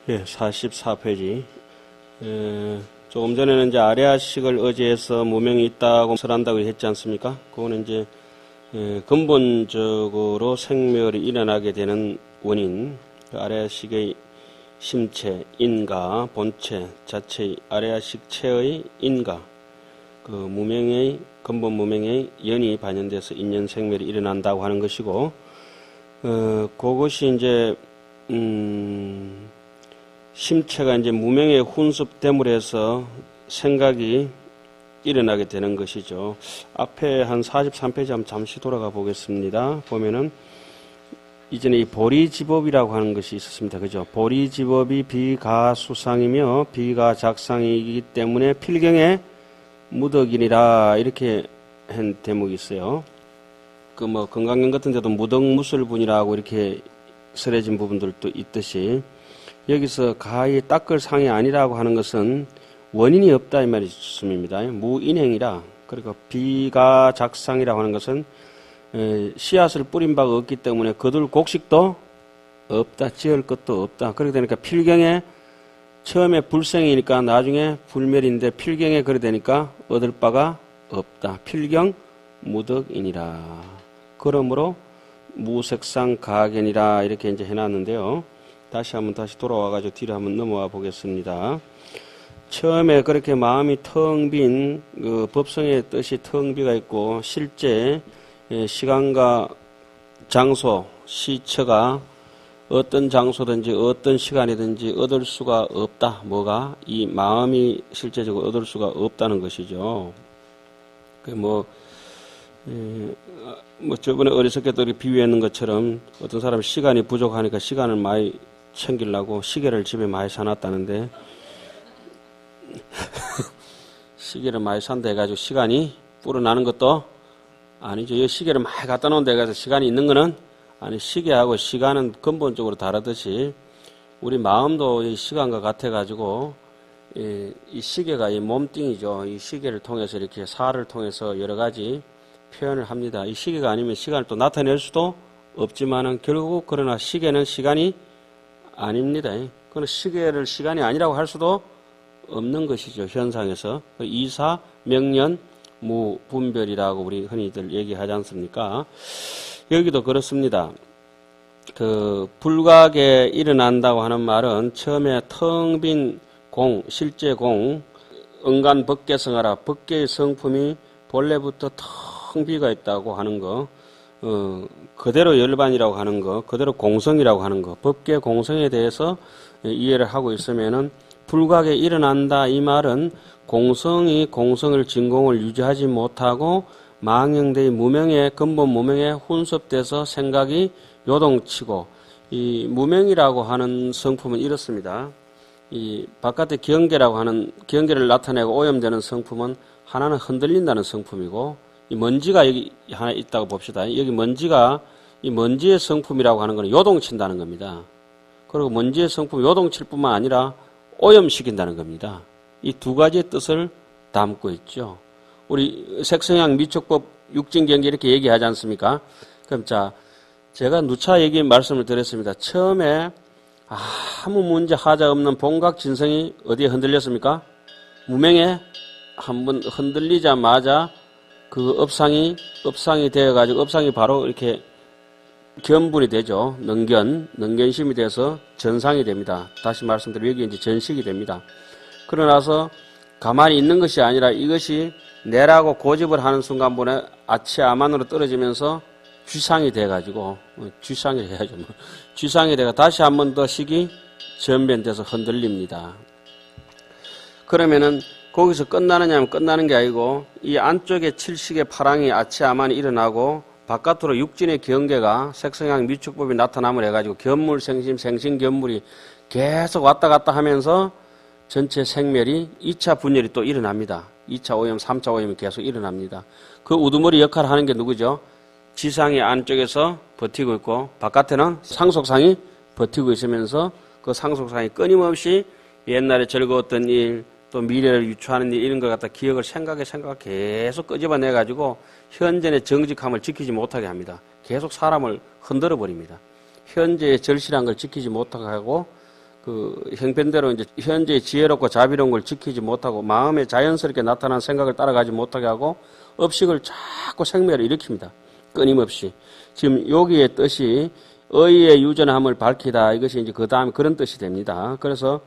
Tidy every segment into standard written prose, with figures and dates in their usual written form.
예, 44페이지. 조금 전에는 이제 아레아식을 의지해서 무명이 있다고 설한다고 했지 않습니까? 그거는 이제 근본적으로 생멸이 일어나게 되는 원인, 아레아식의 심체, 인가, 본체, 자체의 아레아식체의 인가, 그 무명의, 근본 무명의 연이 반영돼서 인연 생멸이 일어난다고 하는 것이고, 그것이 이제, 심체가 이제 무명의 훈습됨으로 해서 생각이 일어나게 되는 것이죠. 앞에 한 43페이지 한번 잠시 돌아가 보겠습니다. 보면은, 이전에 이 보리지법이라고 하는 것이 있었습니다. 그죠? 보리지법이 비가수상이며 비가작상이기 때문에 필경의 무덕이니라, 이렇게 한 대목이 있어요. 그 뭐 건강경 같은 데도 무덕무술분이라고 이렇게 설해진 부분들도 있듯이, 여기서 가히 닦을 상이 아니라고 하는 것은 원인이 없다 이 말씀입니다. 무인행이라. 그리고 비가작상이라고 하는 것은 씨앗을 뿌린 바가 없기 때문에 거둘 곡식도 없다, 지을 것도 없다. 그렇게 되니까 필경에 처음에 불생이니까 나중에 불멸인데 필경에 그래 되니까 얻을 바가 없다. 필경 무덕이니라. 그러므로 무색상 가견이라, 이렇게 이제 해놨는데요. 다시 돌아와가지고 뒤로 한번 넘어와 보겠습니다. 처음에 그렇게 마음이 텅 빈, 그 법성의 뜻이 텅 비가 있고, 실제 시간과 장소, 시처가 어떤 장소든지 어떤 시간이든지 얻을 수가 없다. 뭐가? 이 마음이 실제적으로 얻을 수가 없다는 것이죠. 뭐 저번에 어리석게 또 비유했는 것처럼 어떤 사람이 시간이 부족하니까 시간을 많이 챙기려고 시계를 집에 많이 사놨다는데 시계를 많이 산다 해가지고 시간이 불어나는 것도 아니죠. 이 시계를 많이 갖다 놓은 데 가서 시간이 있는 거는 아니, 시계하고 시간은 근본적으로 다르듯이 우리 마음도 이 시간과 같아가지고 이 시계가 이 몸뚱이죠. 이 시계를 통해서 이렇게 사를 통해서 여러 가지 표현을 합니다. 이 시계가 아니면 시간을 또 나타낼 수도 없지만은 결국 그러나 시계는 시간이 아닙니다. 그건 시계를 시간이 아니라고 할 수도 없는 것이죠. 현상에서. 이사, 명년, 무분별이라고 우리 흔히들 얘기하지 않습니까? 여기도 그렇습니다. 그 불각에 일어난다고 하는 말은 처음에 텅 빈 공, 실제 공, 은간 법계성하라. 법계의 성품이 본래부터 텅 비가 있다고 하는 거, 그대로 열반이라고 하는 거, 그대로 공성이라고 하는 거, 법계 공성에 대해서 이해를 하고 있으면은 불각에 일어난다 이 말은 공성이 공성을 진공을 유지하지 못하고 망형대의 무명의 근본 무명에 혼섭돼서 생각이 요동치고, 이 무명이라고 하는 성품은 이렇습니다. 이 바깥의 경계라고 하는 경계를 나타내고 오염되는 성품은 하나는 흔들린다는 성품이고, 이 먼지가 여기 하나 있다고 봅시다. 여기 먼지가 이 먼지의 성품이라고 하는 것은 요동친다는 겁니다. 그리고 먼지의 성품이 요동칠 뿐만 아니라 오염시킨다는 겁니다. 이 두 가지의 뜻을 담고 있죠. 우리 색성향 미촉법 육진경계 이렇게 얘기하지 않습니까? 그럼 자, 제가 누차 말씀을 드렸습니다. 처음에 아무 문제 하자 없는 본각 진성이 어디에 흔들렸습니까? 무명에 한번 흔들리자마자 그 업상이 되어가지고 업상이 바로 이렇게 견분이 되죠. 능견심이 돼서 전상이 됩니다. 다시 말씀드리면 여기 이제 전식이 됩니다. 그러나서 가만히 있는 것이 아니라 이것이 내라고 고집을 하는 순간분에 아치아만으로 떨어지면서 쥐상이 돼가지고 쥐상이 해야죠. 뭐. 쥐상이 돼가 다시 한 번 더 식이 전변돼서 흔들립니다. 그러면은 거기서 끝나느냐면 끝나는 게 아니고 이 안쪽에 칠식의 파랑이 아치아만이 일어나고 바깥으로 육진의 경계가 색성향 미축법이 나타남을 해가지고 견물 생심 생신 견물이 계속 왔다 갔다 하면서 전체 생멸이 2차 분열이 또 일어납니다. 2차 오염, 3차 오염이 계속 일어납니다. 그 우두머리 역할을 하는 게 누구죠? 지상이 안쪽에서 버티고 있고 바깥에는 상속상이 버티고 있으면서 그 상속상이 끊임없이 옛날에 즐거웠던 일, 또 미래를 유추하는 일 이런 걸 갖다 기억을 생각에 계속 끄집어내가지고 현재의 정직함을 지키지 못하게 합니다. 계속 사람을 흔들어 버립니다. 현재의 절실한 걸 지키지 못하게 하고 그 형편대로 이제 현재의 지혜롭고 자비로운 걸 지키지 못하고 마음에 자연스럽게 나타난 생각을 따라가지 못하게 하고 업식을 자꾸 생멸을 일으킵니다. 끊임없이. 지금 여기의 뜻이 의의 유전함을 밝히다. 이것이 이제 그 다음에 그런 뜻이 됩니다. 그래서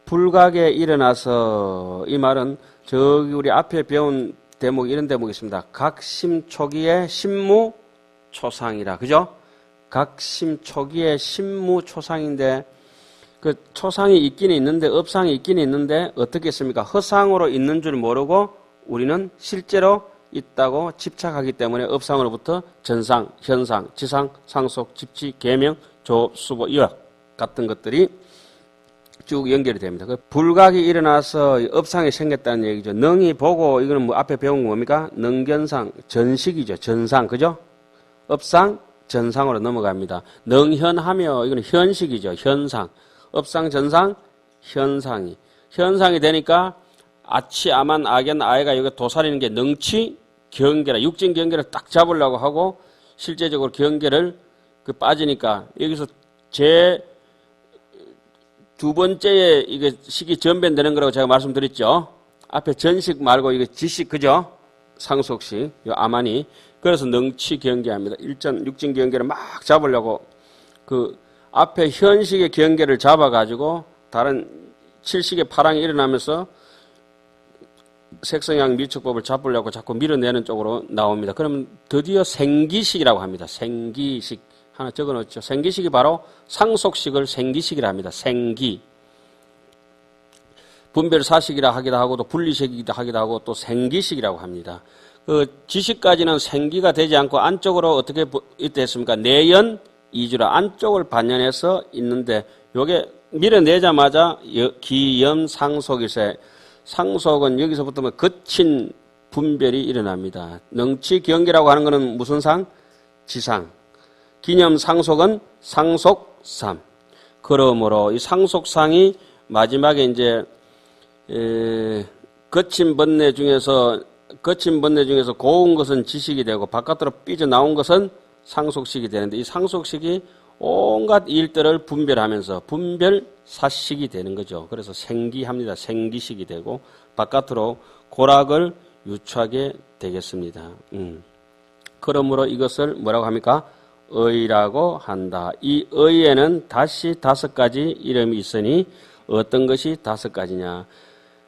불각에 일어나서 이 말은 저기 우리 앞에 배운 대목 이런 대목이 있습니다. 각심 초기의 신무 초상이라. 그죠? 각심 초기의 신무 초상인데 그 초상이 있기는 있는데 업상이 있기는 있는데 어떻게 했습니까? 허상으로 있는 줄 모르고 우리는 실제로 있다고 집착하기 때문에 업상으로부터 전상, 현상, 지상, 상속, 집치, 계명, 조업, 수보, 이와 같은 것들이 쭉 연결이 됩니다. 그 불각이 일어나서 업상이 생겼다는 얘기죠. 능이 보고 이거는 뭐 앞에 배운 거 뭡니까? 능견상, 전식이죠. 전상, 그죠? 업상, 전상으로 넘어갑니다. 능현하며 이거는 현식이죠. 현상. 업상, 전상, 현상이. 현상이 되니까 아치, 아만, 악연, 아해가 여기 도사리는 게 능치, 경계라. 육진 경계를 딱 잡으려고 하고 실제적으로 경계를 빠지니까 여기서 두 번째에 이게 식이 전변되는 거라고 제가 말씀드렸죠. 앞에 전식 말고 이게 지식, 그죠? 상속식, 요 아만이. 그래서 능치 경계합니다. 육진 경계를 막 잡으려고 그 앞에 현식의 경계를 잡아가지고 다른 칠식의 파랑이 일어나면서 색성향 미축법을 잡으려고 자꾸 밀어내는 쪽으로 나옵니다. 그러면 드디어 생기식이라고 합니다. 생기식. 하나 적어 놓죠. 생기식이 바로 상속식을 생기식이라 합니다. 생기. 분별사식이라 하기도 하고 또 분리식이라 하기도 하고 또 생기식이라고 합니다. 그 지식까지는 생기가 되지 않고 안쪽으로 어떻게 있댔습니까? 내연 이주라 안쪽을 반연해서 있는데 요게 밀어내자마자 기염 상속일세. 상속은 여기서부터 거친 분별이 일어납니다. 능치 경계라고 하는 것은 무슨 상? 지상. 기념 상속은 상속삼. 그러므로 이 상속상이 마지막에 이제 거친 번뇌 중에서 고운 것은 지식이 되고 바깥으로 삐져나온 것은 상속식이 되는데 이 상속식이 온갖 일들을 분별하면서 분별사식이 되는 거죠. 그래서 생기합니다. 생기식이 되고 바깥으로 고락을 유추하게 되겠습니다. 그러므로 이것을 뭐라고 합니까? 의라고 한다. 이 의에는 다시 5가지 이름이 있으니 어떤 것이 5가지냐.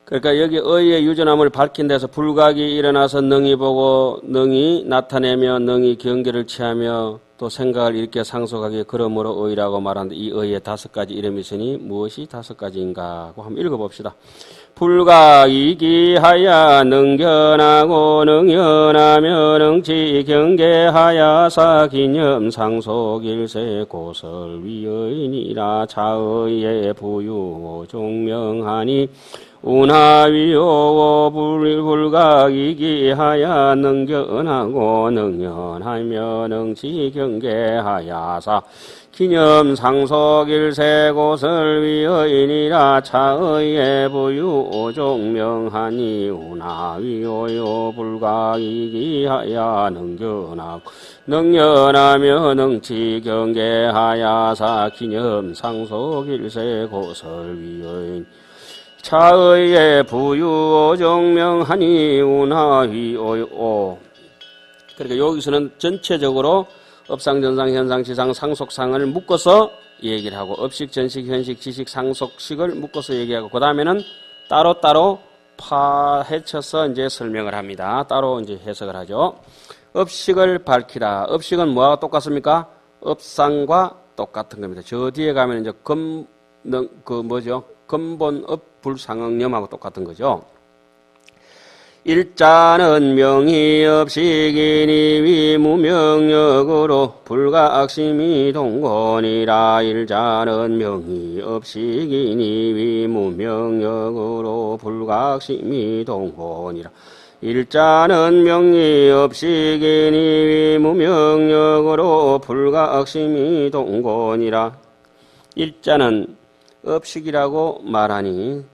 그러니까 여기 의의 유전함을 밝힌 데서 불각이 일어나서 능이 보고 능이 나타내며 능이 경계를 취하며 또 생각을 일으켜 상속하기에 그러므로 의라고 말하는데 이 의에 5가지 이름이 있으니 무엇이 5가지인가 하고 한번 읽어봅시다. 불각이 기하야 능견하고 능연하며 능치 경계하야사 기념 상속일세 고설위의니라 자의에 부유 종명하니 운하위오 불각이 기하야 능견하고 능연하며 능치 경계하야사 기념 상속일세 고설위의니라 차의에 부유 종명하니 운하위오요 불각이 기하야 능견하고 능연하며 능치 경계하야사 기념 상속일세 고설위의니라 차의에 부유 종명하니 운하위오요. 그러니까 여기서는 전체적으로 업상, 전상, 현상, 지상, 상속상을 묶어서 얘기를 하고 업식, 전식, 현식, 지식, 상속식을 묶어서 얘기하고 그 다음에는 따로따로 파헤쳐서 이제 설명을 합니다. 따로 이제 해석을 하죠. 업식을 밝히다. 업식은 뭐와 똑같습니까? 업상과 똑같은 겁니다. 저 뒤에 가면 이제 근본업 불상응념하고 똑같은 거죠. 일자는 명의 업식이니 위무명력으로 불가악심이 동건이라. 일자는 명의 업식이니 위무명력으로 불가악심이 동건이라. 일자는 명의 업식이니 위무명력으로 불가악심이 동건이라. 일자는 업식이라고 말하니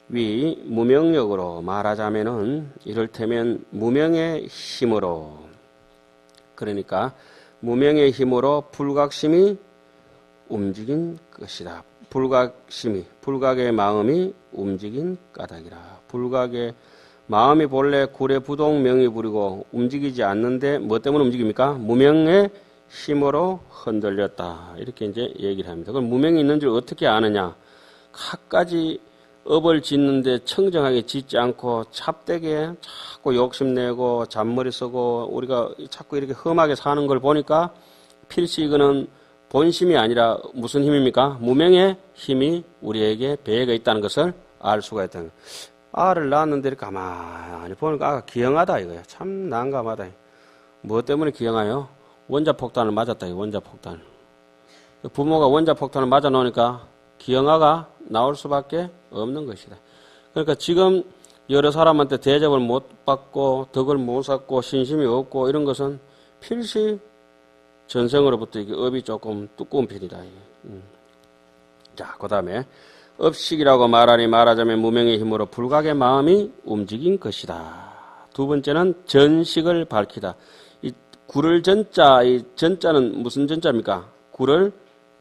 위 무명력으로 말하자면은 이를테면 무명의 힘으로, 그러니까 무명의 힘으로 불각심이 움직인 것이다. 불각의 마음이 움직인 까닭이라. 불각의 마음이 본래 구례 부동 명이 부리고 움직이지 않는데 뭐 때문에 움직입니까? 무명의 힘으로 흔들렸다. 이렇게 이제 얘기를 합니다. 그럼 무명이 있는 줄 어떻게 아느냐? 갖가지 업을 짓는데 청정하게 짓지 않고 잡되게 자꾸 욕심내고 잔머리 쓰고 우리가 자꾸 이렇게 험하게 사는 걸 보니까 필시 이거는 본심이 아니라 무슨 힘입니까? 무명의 힘이 우리에게 배가 있다는 것을 알 수가 있다는 거예요. 아를 낳았는데 이렇게 가만히 보니까 아가 기형하다 이거야. 참 난감하다. 뭐 때문에 기형하요? 원자폭탄을 맞았다. 원자폭탄. 부모가 원자폭탄을 맞아 놓으니까 기형아가 나올 수밖에 없는 것이다. 그러니까 지금 여러 사람한테 대접을 못 받고 덕을 못 쌓고 신심이 없고 이런 것은 필시 전생으로부터 이게 업이 조금 두꺼운 편이다. 자, 그 다음에 업식이라고 말하니 말하자면 무명의 힘으로 불각의 마음이 움직인 것이다. 두 번째는 전식을 밝히다. 이 구를 전자, 이 전자는 무슨 전자입니까? 구를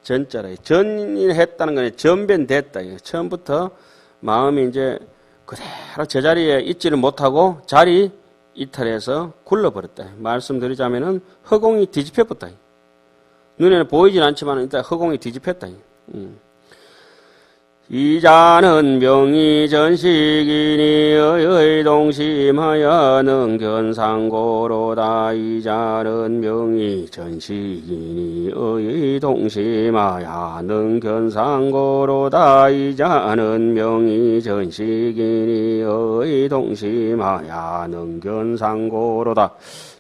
전자라. 전했다는 건 전변됐다. 처음부터 마음이 이제 그대로 제자리에 있지를 못하고 자리 이탈해서 굴러버렸다. 말씀드리자면은 허공이 뒤집혀버렸다. 눈에는 보이진 않지만 일단 허공이 뒤집혔다. 이자는 명의 전식이니 의의 동심하여 능견상고로다. 이자는 명의 전식이니 의의 동심하여 능견상고로다. 이자는 명의 전식이니 의의 동심하여 능견상고로다.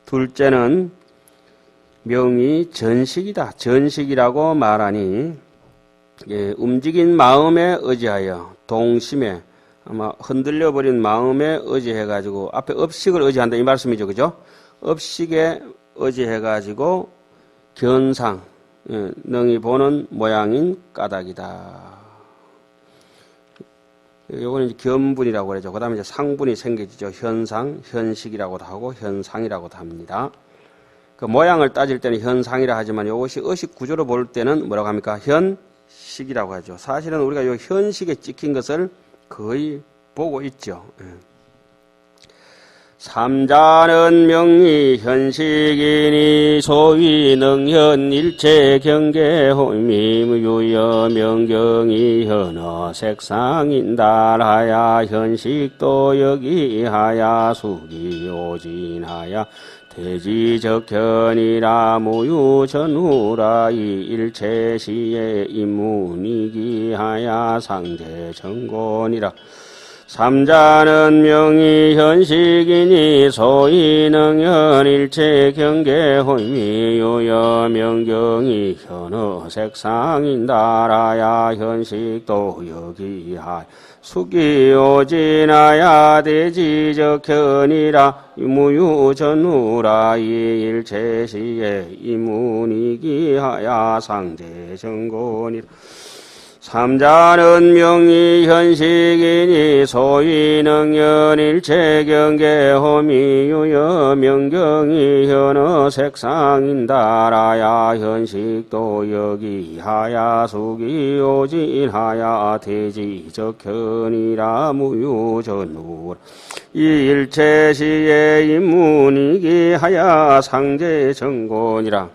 둘째는 명의 전식이다. 전식이라고 말하니 움직인 마음에 의지하여 동심에 아마 흔들려버린 마음에 의지해가지고 앞에 업식을 의지한다 이 말씀이죠. 그죠? 업식에 의지해가지고 견상, 능히 보는 모양인 까닭이다. 요거는 이제 견분이라고 그러죠. 그 다음에 이제 상분이 생겨지죠. 현상, 현식이라고도 하고 현상이라고도 합니다. 그 모양을 따질 때는 현상이라 하지만 이것이 의식 구조로 볼 때는 뭐라고 합니까? 현식이라고 하죠. 사실은 우리가 이 현식에 찍힌 것을 거의 보고 있죠. 삼자는 명의 현식이니 소위 능현 일체 경계 홀미유여 명경이 현어 색상인달하야 현식도 여기하야 수기 오진하야 대지적현이라 무유전후라 이 일체시에 인문이기하야 상대정곤이라. 삼자는 명의 현식이니 소위 능현 일체 경계 홀미유여 명경이 현어 색상인달하야 현식도 여기하야 수기 오진하야 대지적현이라 무유전후라 이 일체시에 이문이기하야 상대정곤이라. 삼자는 명의 현식이니 소위 능현 일체 경계 홀미유여 명경이 현어 색상인달하야 현식도 여기하야 수기 오진하야 대지적현이라 무유전후라 이 일체시에 인문이기하야 상대정곤이라.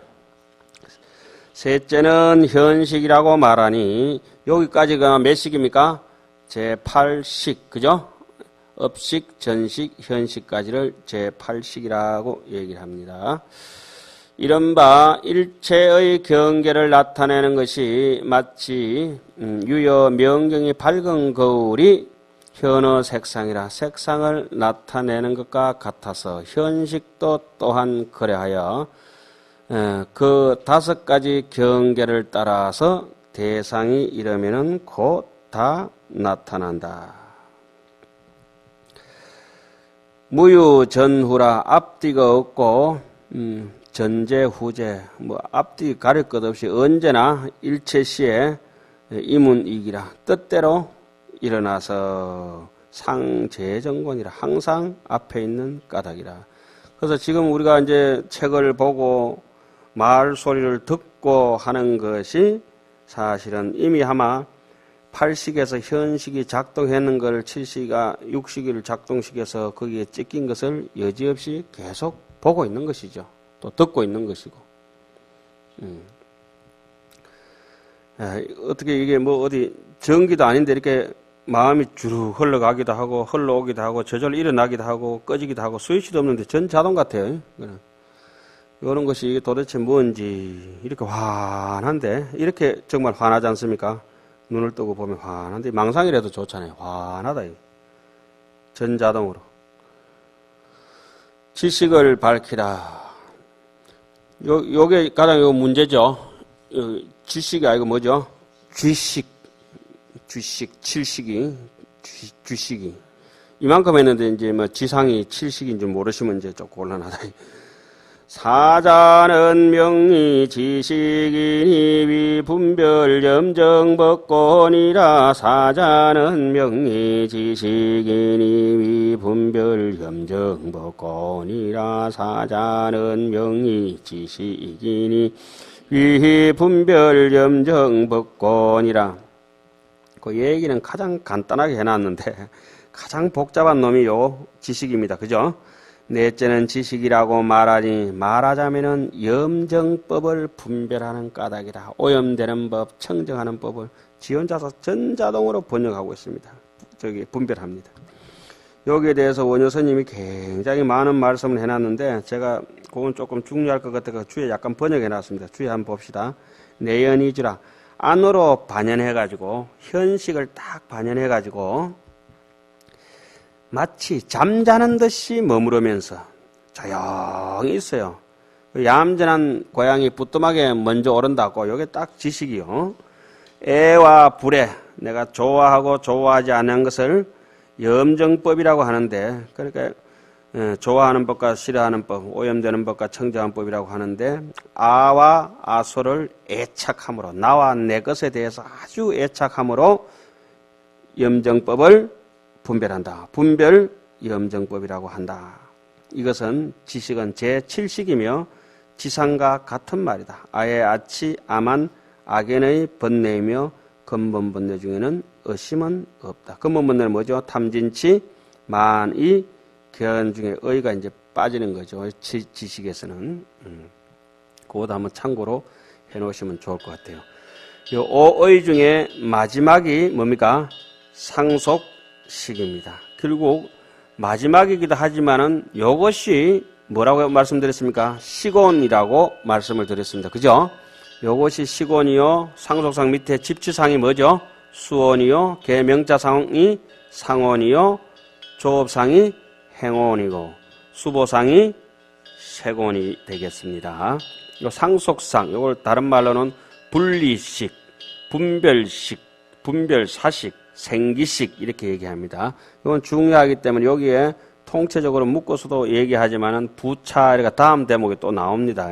셋째는 현식이라고 말하니 여기까지가 몇 식입니까? 제8식, 그죠? 업식, 전식, 현식까지를 제8식이라고 얘기를 합니다. 이른바 일체의 경계를 나타내는 것이 마치 유여 명경이 밝은 거울이 현어 색상이라 색상을 나타내는 것과 같아서 현식도 또한 그래하여 그 5가지 경계를 따라서 대상이 이르면은 곧 다 나타난다. 무유전후라 앞뒤가 없고 전제 후제 뭐 앞뒤 가릴 것 없이 언제나 일체시에 이문이기라 뜻대로 일어나서 상제정권이라 항상 앞에 있는 까닭이라. 그래서 지금 우리가 이제 책을 보고 말소리를 듣고 하는 것이 사실은 이미 아마 8식에서 현식이 작동했는 걸 7식이가 6식을 작동시켜서 거기에 찍힌 것을 여지없이 계속 보고 있는 것이죠. 또 듣고 있는 것이고. 어떻게 이게 뭐 어디 전기도 아닌데 이렇게 마음이 주르 흘러가기도 하고 흘러오기도 하고 저절로 일어나기도 하고 꺼지기도 하고 스위치도 없는데 전 자동 같아요. 이런 것이 도대체 뭔지 이렇게 환한데 이렇게 정말 환하지 않습니까? 눈을 뜨고 보면 환한데 망상이라도 좋잖아요. 환하다. 전자동으로. 지식을 밝히라. 요게 가장 요 문제죠. 지식이 아니고 뭐죠? 쥐식, 7식이, 쥐식이. 이만큼 했는데 이제 뭐 지상이 7식인 줄 모르시면 이제 조금 곤란하다. 사자는 명이 지식이니 위분별 염정법권이라. 사자는 명이 지식이니 위분별 염정법권이라. 사자는 명이 지식이니 위분별 염정법권이라. 그 얘기는 가장 간단하게 해놨는데 가장 복잡한 놈이 요 지식입니다. 그죠? 넷째는 지식이라고 말하니 말하자면은 염정법을 분별하는 까닭이라. 오염되는 법, 청정하는 법을 지원자서 전자동으로 번역하고 있습니다. 분별합니다. 여기에 대해서 원효 스님이 굉장히 많은 말씀을 해놨는데 제가 그건 조금 중요할 것 같아서 주에 약간 번역해놨습니다. 주에 한번 봅시다. 내연이주라. 안으로 반연해가지고 현식을 딱 반연해가지고 마치 잠자는 듯이 머무르면서 조용히 있어요. 얌전한 고양이 부뚜막에 먼저 오른다고 이게 딱 지식이요. 애와 불애, 내가 좋아하고 좋아하지 않는 것을 염정법이라고 하는데, 그러니까 좋아하는 법과 싫어하는 법, 오염되는 법과 청정한 법이라고 하는데, 아와 아소를 애착함으로, 나와 내 것에 대해서 아주 애착함으로 염정법을 분별한다. 분별 염정법이라고 한다. 이것은 지식은 제7식이며 지상과 같은 말이다. 아예 아치 아만 악연의 번뇌이며 근본 번뇌 중에는 의심은 없다. 근본 번뇌는 뭐죠? 탐진치 만이 견 중에 의가 이제 빠지는 거죠. 지식에서는. 그것도 한번 참고로 해놓으시면 좋을 것 같아요. 이 5의 중에 마지막이 뭡니까? 상속식입니다. 결국 마지막이기도 하지만은 이것이 뭐라고 말씀드렸습니까? 시곤이라고 말씀을 드렸습니다. 그죠? 요것이 시곤이요. 상속상 밑에 집치상이 뭐죠? 수온이요. 계명자상이 상온이요. 조업상이 행온이고 수보상이 세곤이 되겠습니다. 요 상속상, 요걸 다른 말로는 분리식, 분별식, 분별사식, 생기식 이렇게 얘기합니다. 이건 중요하기 때문에 여기에 통체적으로 묶어서도 얘기하지만은 부차가 다음 대목에 또 나옵니다.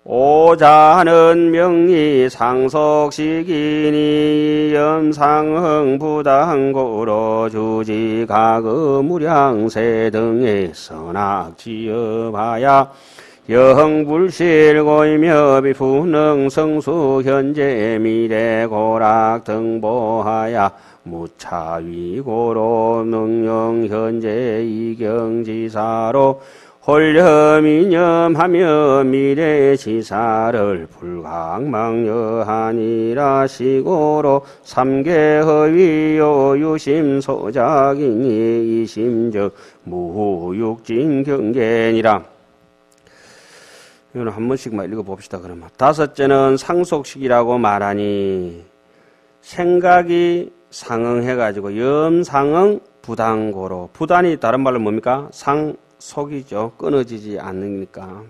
오자는 명이 상속식이니 염상흥부당고로 주지가금무량세 등의 선악지어봐야 영불실고이며 비fun능성수 현재 미래고락 등보하야 무차위고로 능령 현재 이경지사로 홀렴이념하며 미래지사를 불강망여하니라 시고로 삼계허위요 유심소작이니 이심적 무육진경계니라. 이거는 한 번씩만 읽어봅시다. 그러면 다섯째는 상속식이라고 말하니 생각이 상응해가지고 염상응 부당고로, 부단이 다른 말로 뭡니까? 상속이죠. 끊어지지 않으니까.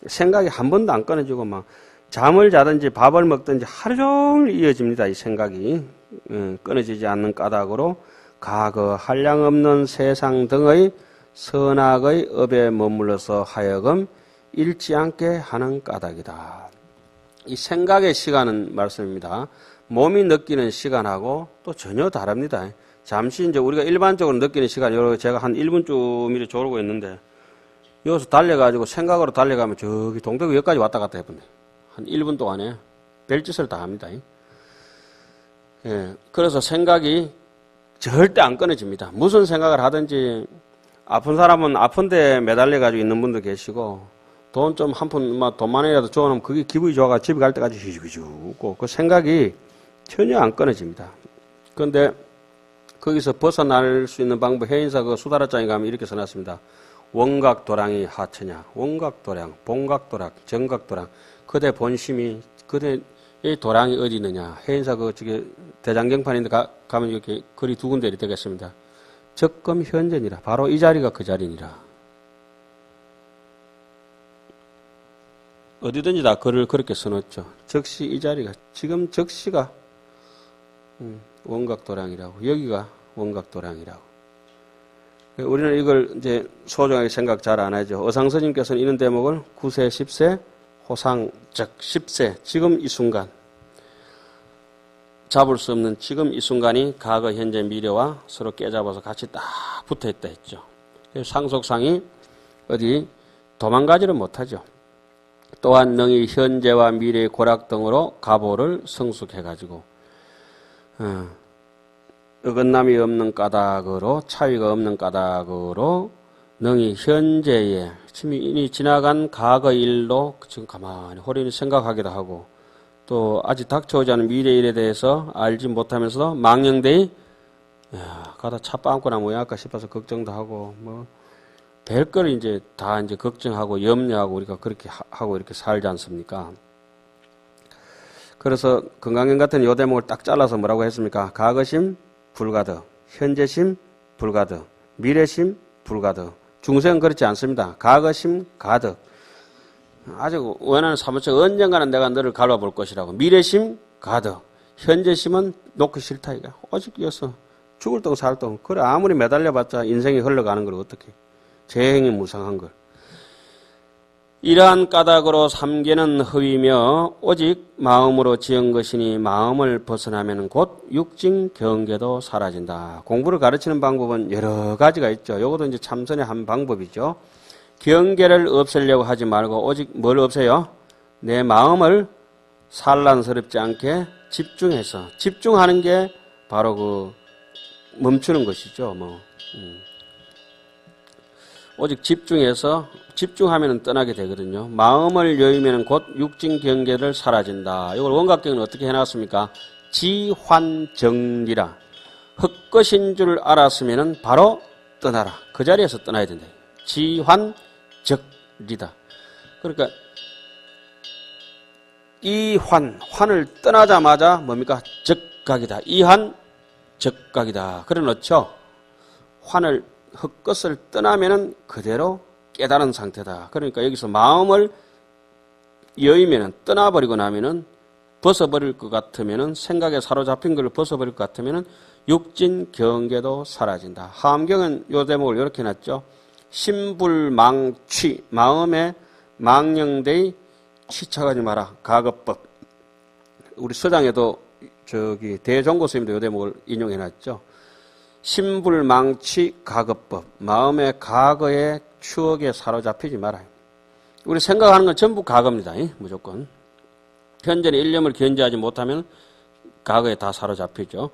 생각이 한 번도 안 끊어지고 막 잠을 자든지 밥을 먹든지 하루 종일 이어집니다. 이 생각이 끊어지지 않는 까닭으로 가거 한량없는 세상 등의 선악의 업에 머물러서 하여금 잃지 않게 하는 까닭이다. 이 생각의 시간은 말씀입니다. 몸이 느끼는 시간하고 또 전혀 다릅니다. 잠시 이제 우리가 일반적으로 느끼는 시간, 여러 제가 한 1분쯤 이렇게 조르고 있는데, 여기서 달려가지고 생각으로 달려가면 저기 동대구 여기까지 왔다 갔다 해보네. 한 1분 동안에 별짓을 다 합니다. 예, 그래서 생각이 절대 안 끊어집니다. 무슨 생각을 하든지, 아픈 사람은 아픈데 매달려가지고 있는 분도 계시고, 돈 좀 한 푼, 돈 많이라도 줘놓으면 그게 기분이 좋아가 집에 갈 때까지 휘죽휘죽고, 그 생각이 전혀 안 끊어집니다. 그런데 거기서 벗어날 수 있는 방법, 해인사 그 수다라장에 가면 이렇게 써놨습니다. 원각도량이 하처냐, 원각도량, 본각도량, 정각도량, 그대 본심이, 그대의 도량이 어디 있느냐. 해인사 그 저기 대장경판인데 가면 이렇게 글이 두 군데 되겠습니다. 적금 현전이라, 바로 이 자리가 그 자리니라. 어디든지 다 글을 그렇게 써놓죠. 적시 이 자리가, 지금 적시가 원각도량이라고, 여기가 원각도량이라고. 우리는 이걸 이제 소중하게 생각 잘 안 하죠. 어상스님께서는 이런 대목을 9세, 10세, 호상, 즉 10세, 지금 이 순간, 잡을 수 없는 지금 이 순간이 과거, 현재, 미래와 서로 깨잡아서 같이 딱 붙어있다 했죠. 상속상이 어디 도망가지를 못하죠. 또한 능히 현재와 미래의 고락 등으로 가보를 성숙해가지고 어긋남이 없는 까닭으로, 차이가 없는 까닭으로 능히 현재의 이미 지나간 과거 일로 지금 가만히 호련히 생각하기도 하고, 또 아직 닥쳐오지 않은 미래 일에 대해서 알지 못하면서도 망령되이 가다 차 빵꾸 나면 왜 할까 싶어서 걱정도 하고, 뭐 별걸 이제 다 이제 걱정하고 염려하고 우리가 그렇게 하고 이렇게 살지 않습니까? 그래서 건강경 같은 요 대목을 딱 잘라서 뭐라고 했습니까? 과거심 불가득, 현재심 불가득, 미래심 불가득. 중생은 그렇지 않습니다. 과거심 가득. 아직 원하는 사무처 언젠가는 내가 너를 갈아볼 것이라고. 미래심 가득. 현재심은 놓기 싫다 이거. 오직 이어서 죽을 동 살 동. 그래 아무리 매달려봤자 인생이 흘러가는 걸 어떻게. 재행이 무상한 걸. 이러한 까닭으로 삼계는 허위며 오직 마음으로 지은 것이니 마음을 벗어나면 곧 육진 경계도 사라진다. 공부를 가르치는 방법은 여러 가지가 있죠. 이것도 이제 참선의 한 방법이죠. 경계를 없애려고 하지 말고 오직 뭘 없애요? 내 마음을 산란스럽지 않게 집중해서, 집중하는 게 바로 그 멈추는 것이죠. 오직 집중해서, 집중하면 떠나게 되거든요. 마음을 여의면 곧 육진 경계를 사라진다. 이걸 원각경은 어떻게 해놨습니까? 지환정리라. 헛것인 줄 알았으면 바로 떠나라. 그 자리에서 떠나야 된다. 지환적리다. 그러니까 이 환을 떠나자마자 뭡니까? 적각이다. 이환 적각이다. 그래 놓죠. 환을 헛것을 떠나면은 그대로 깨달은 상태다. 그러니까 여기서 마음을 여의면은, 떠나버리고 나면은, 벗어버릴 것 같으면은, 생각에 사로잡힌 걸 벗어버릴 것 같으면은 육진 경계도 사라진다. 하암경은 요 대목을 이렇게 놨죠. 심불망취, 마음에 망령되이 취착하지 마라. 가급법. 우리 서장에도 저기 대종고 스님도 요 대목을 인용해 놨죠. 심불망취 가급법. 마음의 과거의 추억에 사로잡히지 마라. 우리 생각하는 건 전부 과거입니다. 무조건. 현재는 일념을 견제하지 못하면 과거에 다 사로잡히죠.